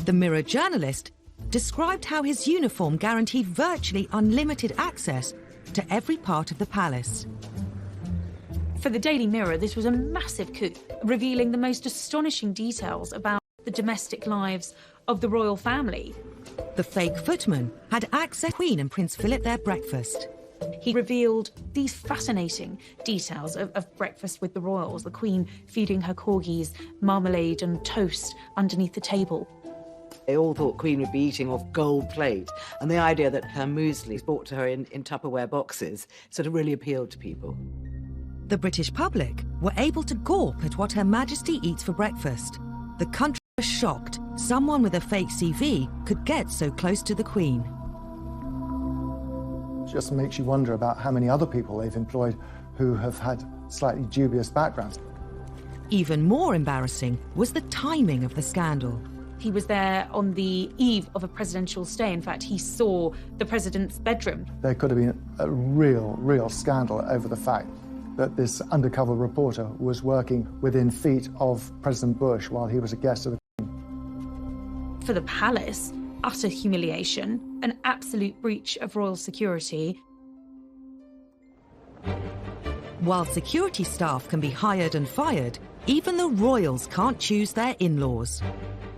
The Mirror journalist described how his uniform guaranteed virtually unlimited access to every part of the palace. For the Daily Mirror, this was a massive coup, revealing the most astonishing details about the domestic lives of the royal family. The fake footman had access to Queen and Prince Philip their breakfast. He revealed these fascinating details of breakfast with the royals, the Queen feeding her corgis marmalade and toast underneath the table. They all thought Queen would be eating off gold plate, and the idea that her muesli is brought to her in Tupperware boxes sort of really appealed to people. The British public were able to gawp at what Her Majesty eats for breakfast. The country was shocked someone with a fake CV could get so close to the Queen. It just makes you wonder about how many other people they've employed who have had slightly dubious backgrounds. Even more embarrassing was the timing of the scandal. He was there on the eve of a presidential stay. In fact, he saw the president's bedroom. There could have been a real scandal over the fact that this undercover reporter was working within feet of President Bush while he was a guest of the Queen. For the palace, utter humiliation, an absolute breach of royal security. While security staff can be hired and fired, even the royals can't choose their in-laws.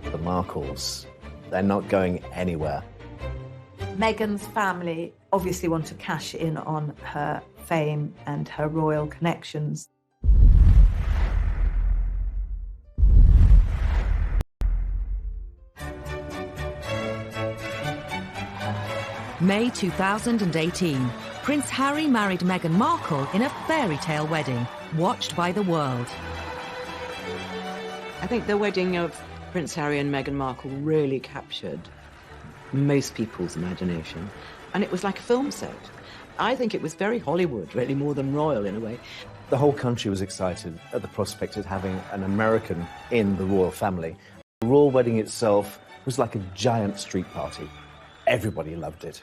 The Markles, they're not going anywhere. Meghan's family obviously want to cash in on her fame and her royal connections. May 2018, Prince Harry married Meghan Markle in a fairy tale wedding, watched by the world. I think the wedding of Prince Harry and Meghan Markle really captured most people's imagination, and it was like a film set. I think it was very Hollywood, really, more than royal in a way. The whole country was excited at the prospect of having an American in the royal family. The royal wedding itself was like a giant street party. Everybody loved it.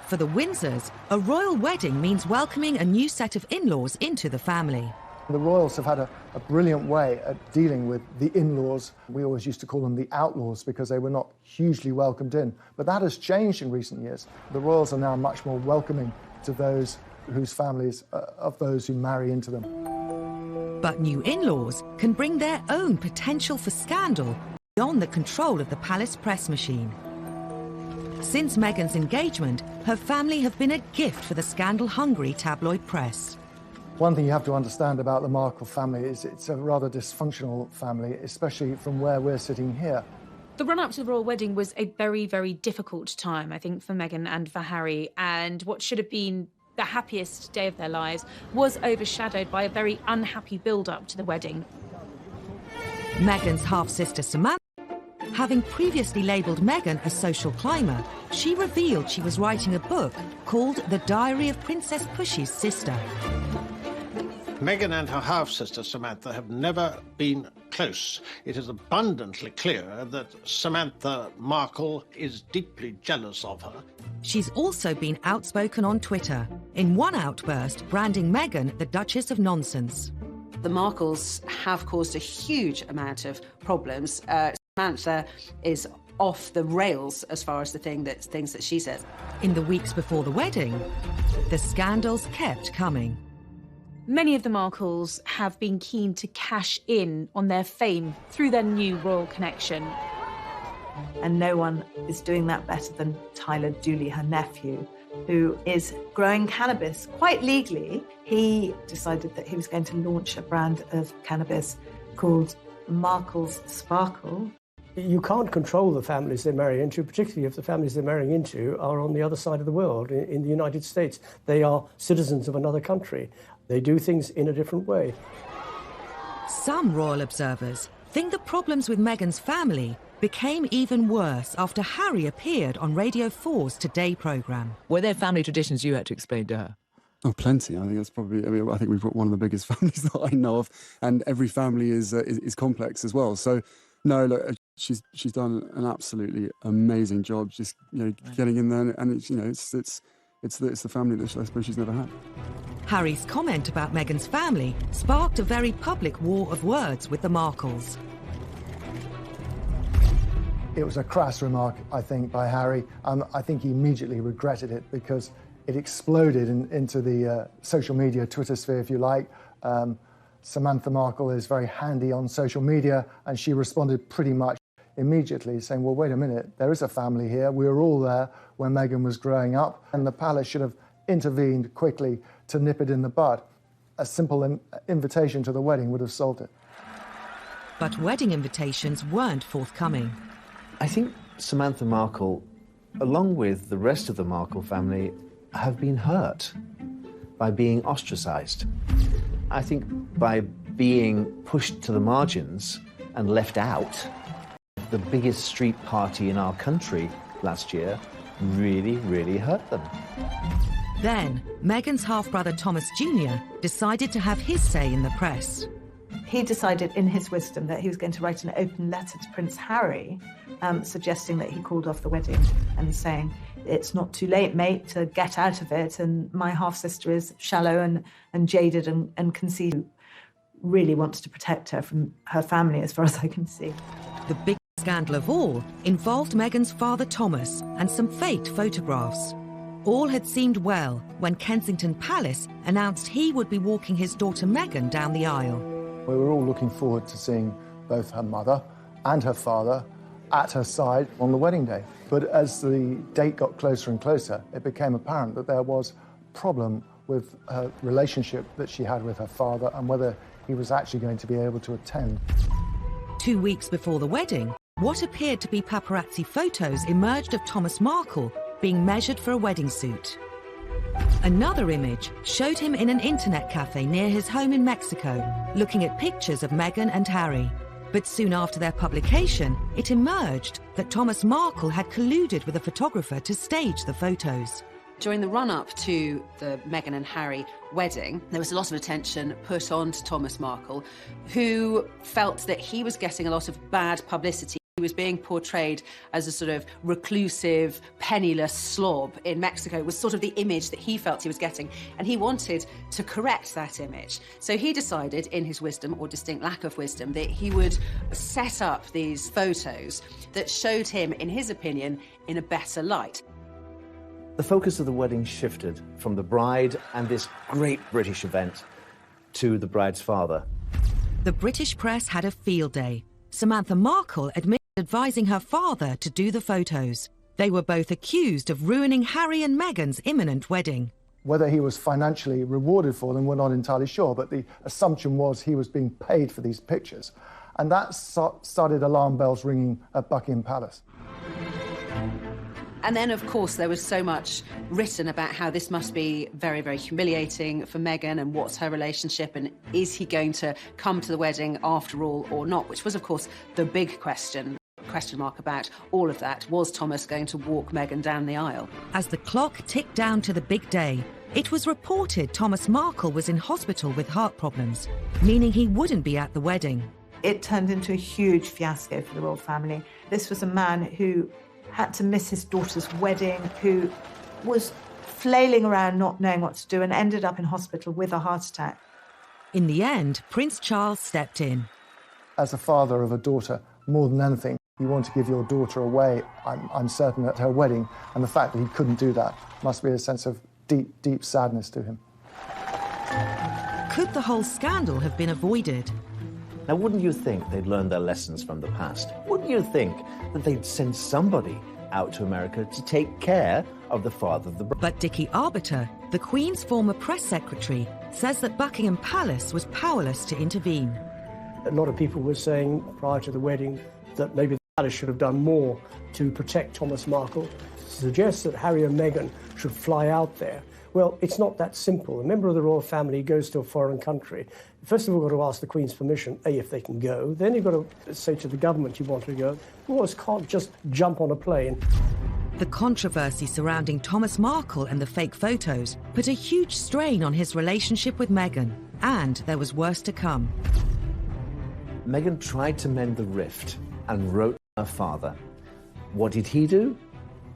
For the Windsors, a royal wedding means welcoming a new set of in-laws into the family. The royals have had a brilliant way at dealing with the in-laws. We always used to call them the outlaws because they were not hugely welcomed in. But that has changed in recent years. The royals are now much more welcoming to those whose families of those who marry into them. But new in-laws can bring their own potential for scandal beyond the control of the palace press machine. Since Meghan's engagement, her family have been a gift for the scandal-hungry tabloid press. One thing you have to understand about the Markle family is it's a rather dysfunctional family, especially from where we're sitting here. The run-up to the royal wedding was a very, very difficult time, I think, for Meghan and for Harry, and what should have been the happiest day of their lives was overshadowed by a very unhappy build-up to the wedding. Meghan's half-sister Samantha, having previously labelled Meghan a social climber, she revealed she was writing a book called The Diary of Princess Pushy's Sister. Meghan and her half-sister Samantha have never been close. It is abundantly clear that Samantha Markle is deeply jealous of her. She's also been outspoken on Twitter, in one outburst branding Meghan the Duchess of Nonsense. The Markles have caused a huge amount of problems. Samantha is off the rails as far as the things that she says. In the weeks before the wedding, the scandals kept coming. Many of the Markles have been keen to cash in on their fame through their new royal connection. And no one is doing that better than Tyler Dooley, her nephew, who is growing cannabis quite legally. He decided that he was going to launch a brand of cannabis called Markle's Sparkle. You can't control the families they marry into, particularly if the families they're marrying into are on the other side of the world, in the United States. They are citizens of another country. They do things in a different way. Some royal observers think the problems with Meghan's family became even worse after Harry appeared on Radio 4's Today programme. Were there family traditions you had to explain to her? Oh, plenty. I think that's probably. I mean, I think we've got one of the biggest families that I know of, and every family is complex as well. So, no, look, she's done an absolutely amazing job, just getting in there, and it's the family that I suppose she's never had. Harry's comment about Meghan's family sparked a very public war of words with the Markles. It was a crass remark, I think, by Harry. I think he immediately regretted it because it exploded into the social media, Twitter sphere, if you like. Samantha Markle is very handy on social media, and she responded pretty much immediately, saying, well, wait a minute, there is a family here. We were all there when Meghan was growing up, and the palace should have intervened quickly to nip it in the bud. A simple invitation to the wedding would have solved it. But wedding invitations weren't forthcoming. I think Samantha Markle, along with the rest of the Markle family, have been hurt by being ostracised. I think by being pushed to the margins and left out, the biggest street party in our country last year really, really hurt them. Then, Meghan's half-brother Thomas Jr. decided to have his say in the press. He decided in his wisdom that he was going to write an open letter to Prince Harry, suggesting that he called off the wedding and saying, it's not too late, mate, to get out of it, and my half-sister is shallow and jaded and conceited, really wants to protect her from her family as far as I can see. The big scandal of all involved Meghan's father Thomas and some faked photographs. All had seemed well when Kensington Palace announced he would be walking his daughter Meghan down the aisle. We were all looking forward to seeing both her mother and her father at her side on the wedding day. But as the date got closer and closer, it became apparent that there was a problem with her relationship that she had with her father and whether he was actually going to be able to attend. 2 weeks before the wedding, what appeared to be paparazzi photos emerged of Thomas Markle being measured for a wedding suit. Another image showed him in an internet cafe near his home in Mexico, looking at pictures of Meghan and Harry. But soon after their publication, it emerged that Thomas Markle had colluded with a photographer to stage the photos. During the run-up to the Meghan and Harry wedding, there was a lot of attention put on to Thomas Markle, who felt that he was getting a lot of bad publicity. He was being portrayed as a sort of reclusive, penniless slob in Mexico. It was sort of the image that he felt he was getting, and he wanted to correct that image. So he decided, in his wisdom, or distinct lack of wisdom, that he would set up these photos that showed him, in his opinion, in a better light. The focus of the wedding shifted from the bride and this great British event to the bride's father. The British press had a field day. Samantha Markle admitted advising her father to do the photos. They were both accused of ruining Harry and Meghan's imminent wedding. Whether he was financially rewarded for them, we're not entirely sure, but the assumption was he was being paid for these pictures. And that started alarm bells ringing at Buckingham Palace. And then, of course, there was so much written about how this must be very, very humiliating for Meghan and what's her relationship and is he going to come to the wedding after all or not, which was, of course, the big question mark about all of that. Was Thomas going to walk Meghan down the aisle? As the clock ticked down to the big day, it was reported Thomas Markle was in hospital with heart problems, meaning he wouldn't be at the wedding. It turned into a huge fiasco for the royal family. This was a man who had to miss his daughter's wedding, who was flailing around not knowing what to do and ended up in hospital with a heart attack. In the end, Prince Charles stepped in. As a father of a daughter, more than anything, you want to give your daughter away, I'm certain, at her wedding, and the fact that he couldn't do that must be a sense of deep, deep sadness to him. Could the whole scandal have been avoided? Now, wouldn't you think they'd learned their lessons from the past? Wouldn't you think that they'd send somebody out to America to take care of the father of the bride? But Dickie Arbiter, the Queen's former press secretary, says that Buckingham Palace was powerless to intervene. A lot of people were saying prior to the wedding that maybe the palace should have done more to protect Thomas Markle. Suggests that Harry and Meghan should fly out there. Well, it's not that simple. A member of the royal family goes to a foreign country. First of all, you've got to ask the Queen's permission, A, if they can go. Then you've got to say to the government you want to go. Royals can't just jump on a plane. The controversy surrounding Thomas Markle and the fake photos put a huge strain on his relationship with Meghan, and there was worse to come. Meghan tried to mend the rift and wrote her father. What did he do?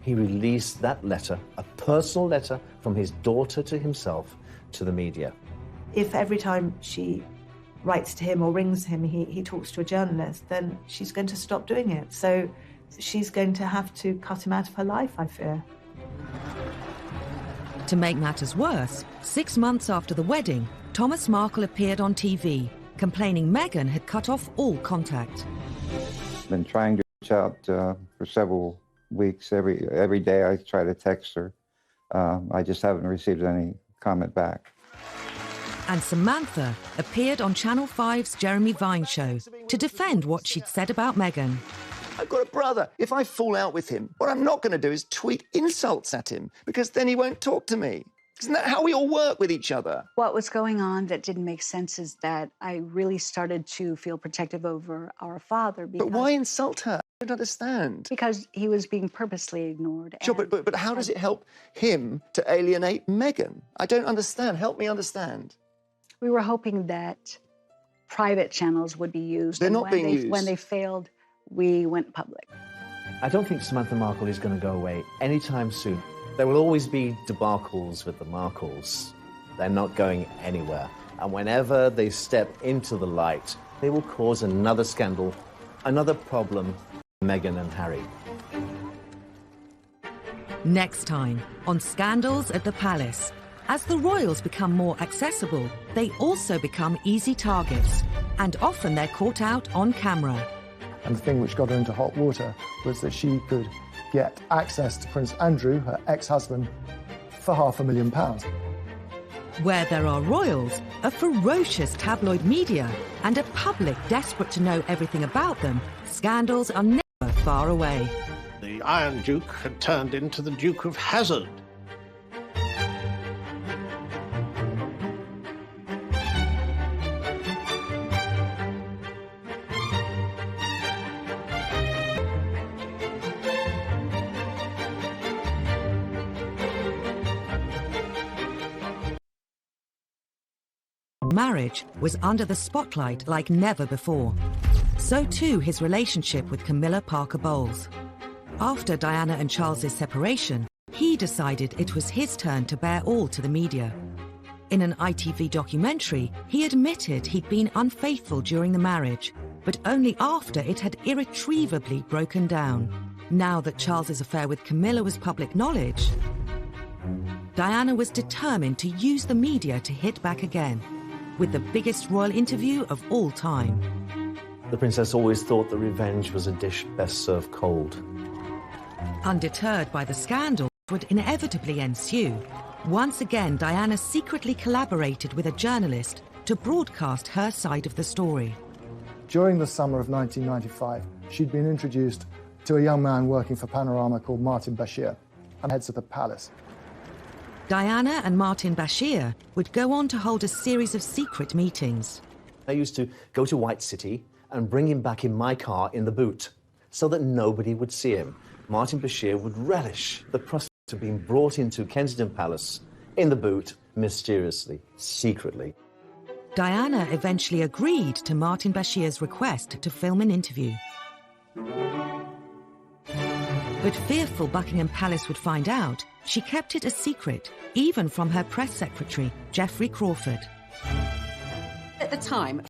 He released that letter, a personal letter from his daughter to himself, to the media. If every time she writes to him or rings him, he talks to a journalist, then she's going to stop doing it. So she's going to have to cut him out of her life, I fear. To make matters worse, 6 months after the wedding, Thomas Markle appeared on TV, complaining Meghan had cut off all contact. Been trying to reach out for several weeks. Every day I try to text her. I just haven't received any comment back. And Samantha appeared on Channel 5's Jeremy Vine show to defend what she'd said about Meghan. I've got a brother. If I fall out with him, what I'm not going to do is tweet insults at him, because then he won't talk to me. Isn't that how we all work with each other? What was going on that didn't make sense is that I really started to feel protective over our father. But why insult her? I don't understand. Because he was being purposely ignored. Sure, but how does it help him to alienate Meghan? I don't understand. Help me understand. We were hoping that private channels would be used. They're not being used. When they failed, we went public. I don't think Samantha Markle is going to go away anytime soon. There will always be debacles with the Markles. They're not going anywhere. And whenever they step into the light, they will cause another scandal, another problem for Meghan and Harry. Next time on Scandals at the Palace. As the royals become more accessible, they also become easy targets. And often they're caught out on camera. And the thing which got her into hot water was that she could get access to Prince Andrew, her ex-husband, for £500,000. Where there are royals, a ferocious tabloid media, and a public desperate to know everything about them, scandals are never far away. The Iron Duke had turned into the Duke of Hazard. Marriage was under the spotlight like never before. So too his relationship with Camilla Parker Bowles. After Diana and Charles's separation, he decided it was his turn to bear all to the media. In an ITV documentary, he admitted he'd been unfaithful during the marriage, but only after it had irretrievably broken down. Now that Charles's affair with Camilla was public knowledge, Diana was determined to use the media to hit back again, with the biggest royal interview of all time. The princess always thought that revenge was a dish best served cold. Undeterred by the scandal that would inevitably ensue, once again Diana secretly collaborated with a journalist to broadcast her side of the story. During the summer of 1995, she'd been introduced to a young man working for Panorama called Martin Bashir, and heads of the palace. Diana and Martin Bashir would go on to hold a series of secret meetings. I used to go to White City and bring him back in my car in the boot, so that nobody would see him. Martin Bashir would relish the prospect of being brought into Kensington Palace in the boot, mysteriously, secretly. Diana eventually agreed to Martin Bashir's request to film an interview. But fearful Buckingham Palace would find out, she kept it a secret, even from her press secretary, Geoffrey Crawford. At the time,